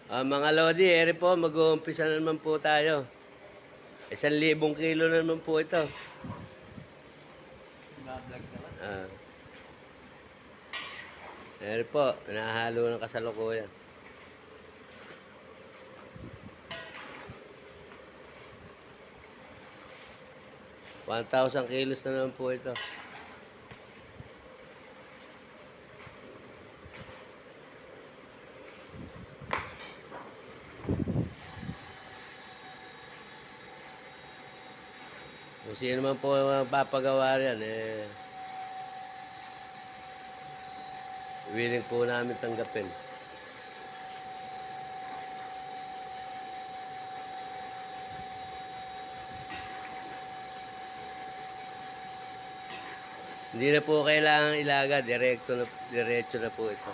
Mga Lodi, ere po, mag-uumpisa na naman po tayo. 1,000 kilo na naman po ito. Bablog naman. Ah, ere po, nahalo ng kasalukuyan. ₱1,000 na naman po ito. Kung sino man po papagawa riyan, willing po namin tanggapin. Hindi na po kailangan ilaga, diretso na po ito.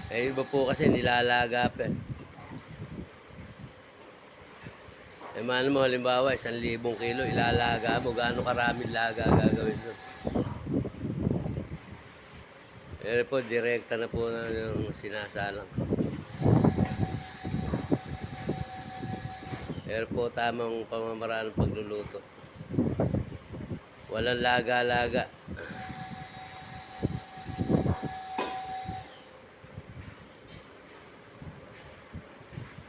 Iba po kasi nilalaga pa. Mano mo, halimbawa, 1,000 kilo, ilalaga mo, gaano karaming laga gagawin doon. Pero po, direkta na po na yung sinasalang. Pero po, tamang pamamaraan ng pagluluto. Walang laga-laga.